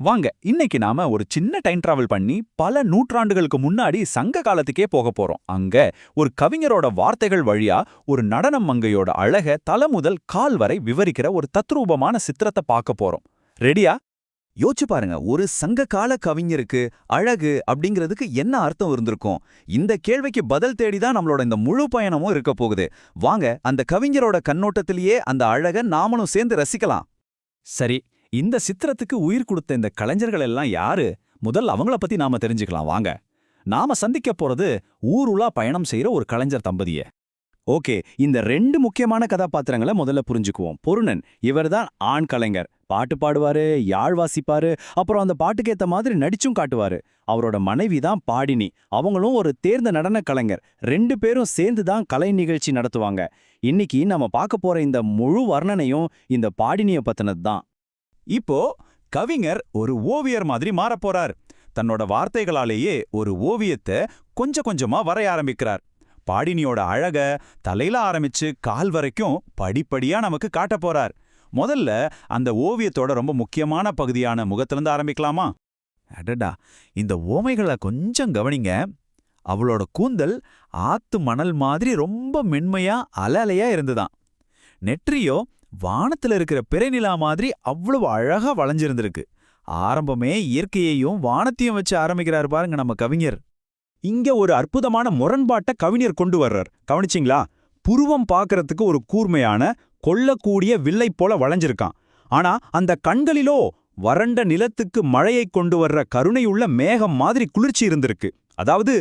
வாங்க இன்னைக்கு நாம ஒரு சின்ன டைம் டிராவல் பண்ணி பல நூற்றாண்டுகளுக்கு முன்னாடி சங்க காலத்துக்கே போக போறோம். அங்க ஒரு கவிஞரோட வார்த்தைகள் வழியா ஒரு நடனம் மங்கையோட அழக தலை முதல் கால் வரை விவரிக்கிற ஒரு தத்ரூபமான சித்திரத்தை பார்க்க போறோம். ரெடியா? யோசிச்சு பாருங்க, ஒரு சங்க கால கவிஞருக்கு அழகு அப்படிங்கிறதுக்கு என்ன அர்த்தம் இருந்திருக்கும்? இந்த கேள்விக்கு பதில் தேடிதான் நம்மளோட இந்த முழு பயணமும் இருக்க போகுது. வாங்க அந்த கவிஞரோட கண்ணோட்டத்திலேயே அந்த அழக நாமளும் சேர்ந்து ரசிக்கலாம். சரி, இந்த சித்திரத்துக்கு உயிர் கொடுத்த இந்த கலைஞர்கள் எல்லாம் யாரு? முதல் அவங்கள பத்தி நாம தெரிஞ்சுக்கலாம் வாங்க. நாம சந்திக்க போறது ஊருலா பயணம் செய்யற ஒரு கலைஞர் தம்பதிய. ஓகே, இந்த ரெண்டு முக்கியமான கதாபாத்திரங்களை முதல்ல புரிஞ்சுக்குவோம். பொருணன், இவர்தான் ஆண் கலைஞர். பாட்டு பாடுவாரு, யாழ் வாசிப்பாரு, அப்புறம் அந்த பாட்டுக்கேத்த மாதிரி நடிச்சும் காட்டுவாரு. அவரோட மனைவி தான் பாடினி. அவங்களும் ஒரு தேர்ந்த நடன கலைஞர். ரெண்டு பேரும் சேர்ந்து தான் கலை நிகழ்ச்சி நடத்துவாங்க. இன்னைக்கு நம்ம பார்க்க போற இந்த முழு வர்ணனையும் இந்த பாடினிய பத்தினது தான். இப்போ கவிஞர் ஒரு ஓவியர் மாதிரி மாறப்போறார். தன்னோட வார்த்தைகளாலேயே ஒரு ஓவியத்தை கொஞ்சம் கொஞ்சமா வரைய ஆரம்பிக்கிறார். பாடினியோட அழக தலையில ஆரம்பிச்சு கால் வரைக்கும் படிப்படியா நமக்கு காட்ட போறார். முதல்ல அந்த ஓவியத்தோட ரொம்ப முக்கியமான பகுதியான முகத்திலிருந்து ஆரம்பிக்கலாமா? அடடா, இந்த ஓமைகளை கொஞ்சம் கவனிங்க. அவளோட கூந்தல் ஆத்து மணல் மாதிரி ரொம்ப மென்மையா அலையா இருந்துதான். நெற்றியோ வானத்துல இருக்கிற பிறைநிலா மாதிரி அவ்வளவு அழகா வளைஞ்சிருந்திருக்கு. ஆரம்பமே இயற்கையையும் வானத்தையும் வச்சு ஆரம்பிக்கிறாரு பாருங்க நம்ம கவிஞர். இங்க ஒரு அற்புதமான முரண்பாட்டை கவிஞர் கொண்டு வர்றார். கவனிச்சிங்களா? புருவம் பார்க்கறதுக்கு ஒரு கூர்மையான கொல்லக்கூடிய வில்லை போல வளைஞ்சிருக்கான். ஆனா அந்த கண்களிலோ வறண்ட நிலத்துக்கு மழையை கொண்டு வர்ற கருணையுள்ள மேகம் மாதிரி குளிர்ச்சி இருந்திருக்கு. அதாவது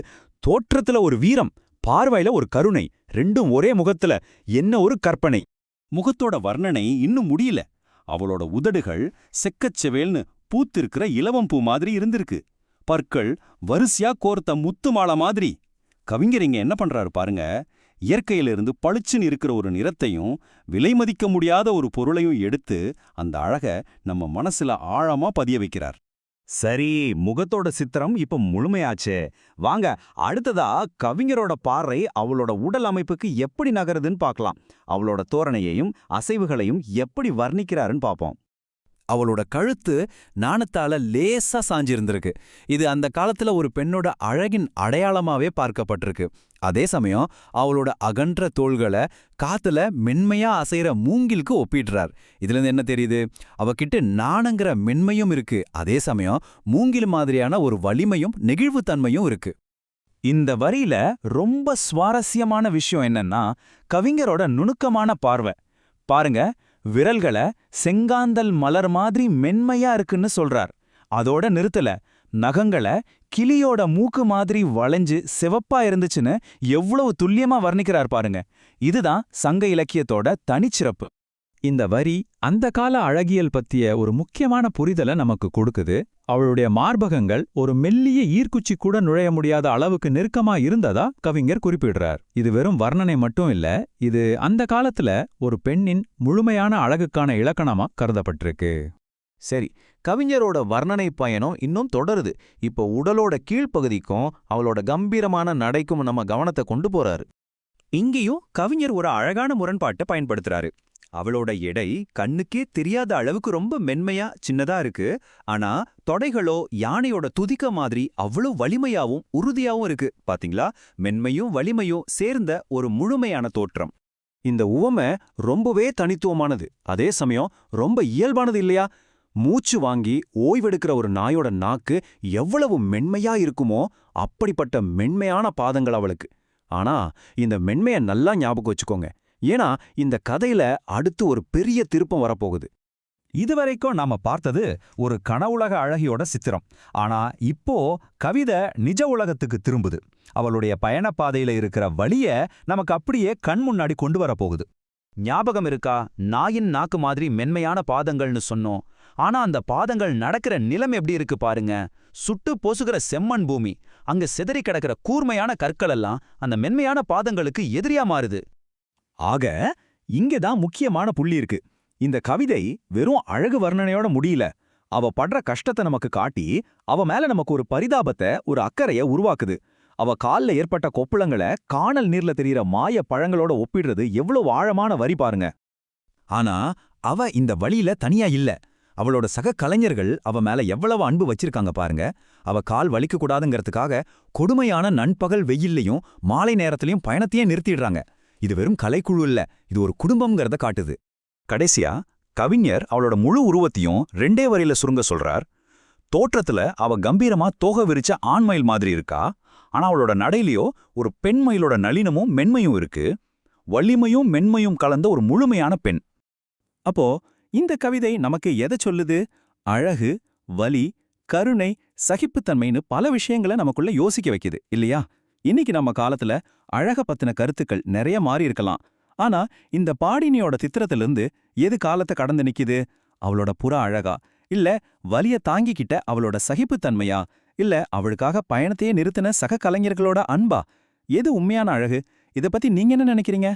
தோற்றத்துல ஒரு வீரம், பார்வையில ஒரு கருணை, ரெண்டும் ஒரே முகத்துல என்ன ஒரு கற்பனை. முகத்தோட வர்ணனை இன்னும் முடியல. அவளோட உதடுகள் செக்கச்செவேல்னு பூத்திருக்கிற இலவம் பூ மாதிரி இருந்திருக்கு. பற்கள் வரிசையா கோர்த்த முத்து மாலை மாதிரி. கவிஞர் இங்க என்ன பண்றாரு பாருங்க. இயற்கையிலிருந்து பளிச்சுன்னு இருக்கிற ஒரு நிறத்தையும் விலை மதிக்க முடியாத ஒரு பொருளையும் எடுத்து அந்த அழக நம்ம மனசுல ஆழமா பதிய வைக்கிறார். சரி, முகத்தோட சித்திரம் இப்ப முழுமையாச்சே. வாங்க அடுத்ததா கவிஞரோட பார்வை அவளோட உடல் அமைப்புக்கு எப்படி நகருதுன்னு பார்க்கலாம். அவளோட தோரணையையும் அசைவுகளையும் எப்படி வர்ணிக்கிறாருன்னு பார்ப்போம். அவளோட கழுத்து நாணத்தால லேசா சாஞ்சிருந்திருக்கு. இது அந்த காலத்துல ஒரு பெண்ணோட அழகின் அடையாளமாவே பார்க்கப்பட்டிருக்கு. அதே சமயம் அவளோட அகன்ற தோள்களை காத்துல மென்மையா அசைற மூங்கிலுக்கு ஒப்பிடுறார். இதுல இருந்து என்ன தெரியுது? அவகிட்ட நாணங்கிற மென்மையும் இருக்கு, அதே சமயம் மூங்கில் மாதிரியான ஒரு வலிமையும் நெகிழ்வுத்தன்மையும் இருக்கு. இந்த வரியில ரொம்ப சுவாரஸ்யமான விஷயம் என்னன்னா கவிஞரோட நுணுக்கமான பார்வை. பாருங்க, விரல்களை செங்காந்தல் மலர் மாதிரி மென்மையா இருக்குன்னு சொல்றார். அதோட நிறுத்தல. நகங்களை கிளியோட மூக்கு மாதிரி வளைஞ்சு சிவப்பா இருந்துச்சுன்னு எவ்வளவு துல்லியமா வர்ணிக்கிறார் பாருங்க. இதுதான் சங்க இலக்கியத்தோட தனிச்சிறப்பு. இந்த வரி அந்த கால அழகியல் பத்திய ஒரு முக்கியமான புரிதலை நமக்கு கொடுக்குது. அவளுடைய மார்பகங்கள் ஒரு மெல்லிய ஈர்க்குச்சி கூட நுழைய முடியாத அளவுக்கு நெருக்கமா இருந்ததா கவிஞர் குறிப்பிடுறார். இது வெறும் வர்ணனை மட்டும் இல்ல, இது அந்த காலத்துல ஒரு பெண்ணின் முழுமையான அழகுக்கான இலக்கணமா கருதப்பட்டிருக்கு. சரி, கவிஞரோட வர்ணனை பயணம் இன்னும் தொடருது. இப்போ உடலோட கீழ்ப்பகுதிக்கும் அவளோட கம்பீரமான நடைக்கும் நம்ம கவனத்தை கொண்டு போறாரு. இங்கேயும் கவிஞர் ஒரு அழகான முரண்பாட்டை பயன்படுத்துறாரு. அவளோட எடை கண்ணுக்கே தெரியாத அளவுக்கு ரொம்ப மென்மையா சின்னதா இருக்கு. ஆனா தொடைகளோ யானையோட துதிக்க மாதிரி அவ்வளவு வலிமையாவும் உறுதியாவும் இருக்கு. பாத்தீங்களா? மென்மையும் வலிமையும் சேர்ந்த ஒரு முழுமையான தோற்றம். இந்த உவமை ரொம்பவே தனித்துவமானது, அதே சமயம் ரொம்ப இயல்பானது இல்லையா? மூச்சு வாங்கி ஓய்வெடுக்கிற ஒரு நாயோட நாக்கு எவ்வளவு மென்மையா இருக்குமோ அப்படிப்பட்ட மென்மையான பாதங்கள் அவளுக்கு. ஆனா இந்த மென்மையை நல்லா ஞாபகம் வச்சுக்கோங்க, ஏன்னா இந்த கதையில அடுத்து ஒரு பெரிய திருப்பம் வரப்போகுது. இதுவரைக்கும் நாம பார்த்தது ஒரு கனவுலக அழகியோட சித்திரம். ஆனா இப்போ கவிதை நிஜ உலகத்துக்கு திரும்புது. அவளுடைய பயணப்பாதையில இருக்கிற வழிய நமக்கு அப்படியே கண் முன்னாடி கொண்டு வரப்போகுது. ஞாபகம் இருக்கா? நாயின் நாக்கு மாதிரி மென்மையான பாதங்கள்னு சொன்னோம். ஆனா அந்த பாதங்கள் நடக்கிற நிலம் எப்படி இருக்கு பாருங்க. சுட்டு பொசுகிற செம்மண் பூமி. அங்க சிதறி கிடக்கிற கூர்மையான கற்கள் எல்லாம் அந்த மென்மையான பாதங்களுக்கு எதிரியா மாறுது. ஆக இங்கதான் முக்கியமான புள்ளி இருக்கு. இந்த கவிதை வெறும் அழகு வர்ணனையோட முடியல. அவ படுற கஷ்டத்தை நமக்கு காட்டி அவ மேல நமக்கு ஒரு பரிதாபத்தை, ஒரு அக்கறைய உருவாக்குது. அவ கால்ல ஏற்பட்ட கொப்புளங்களை காணல் நீர்ல தெரியற மாய பழங்களோட ஒப்பிடுறது எவ்வளவு ஆழமான வரி பாருங்க. ஆனா அவ இந்த வழியில தனியா இல்ல. அவளோட சக கலைஞர்கள் அவ மேல எவ்வளவு அன்பு வச்சிருக்காங்க பாருங்க. அவ கால் வலிக்க கூடாதுங்கிறதுக்காக கொடுமையான நண்பகல் வெயில்லையும் மாலை நேரத்திலையும் பயணத்தையே நிறுத்திடுறாங்க. இது வெறும் கலைக்குழு இல்ல, இது ஒரு குடும்பம்ங்கிறத காட்டுது. கடைசியா கவிஞர் அவளோட முழு உருவத்தையும் 2 வரியில சுருங்க சொல்றார். தோற்றத்துல அவ கம்பீரமா தோகை விரிச்ச ஆண்மயில் மாதிரி இருக்கா, ஆனா அவளோட நடையிலயோ ஒரு பெண்மயிலோட நளினமும் மென்மையும் இருக்கு. வலிமையும் மென்மையும் கலந்த ஒரு முழுமையான பெண். அப்போ இந்த கவிதை நமக்கு எதை சொல்லுது? அழகு, வலி, கருணை, சகிப்புத்தன்மைன்னு பல விஷயங்களை நமக்குள்ள யோசிக்க வைக்குது இல்லையா? இன்னைக்கு நம்ம காலத்துல அழக பத்தின கருத்துக்கள் நிறைய மாறி இருக்கலாம். ஆனா இந்த பாடினியோட சித்திரத்திலிருந்து எது காலத்தை கடந்து நிக்குது? அவளோட புற அழகா, இல்ல வலிய தாங்கிக்கிட்ட அவளோட சகிப்புத்தன்மையா, இல்ல அவளுக்காக பயணத்தையே நிறுத்தின சக கலைஞர்களோட அன்பா? எது உண்மையான அழகு? இத பத்தி நீங்க என்ன நினைக்கிறீங்க?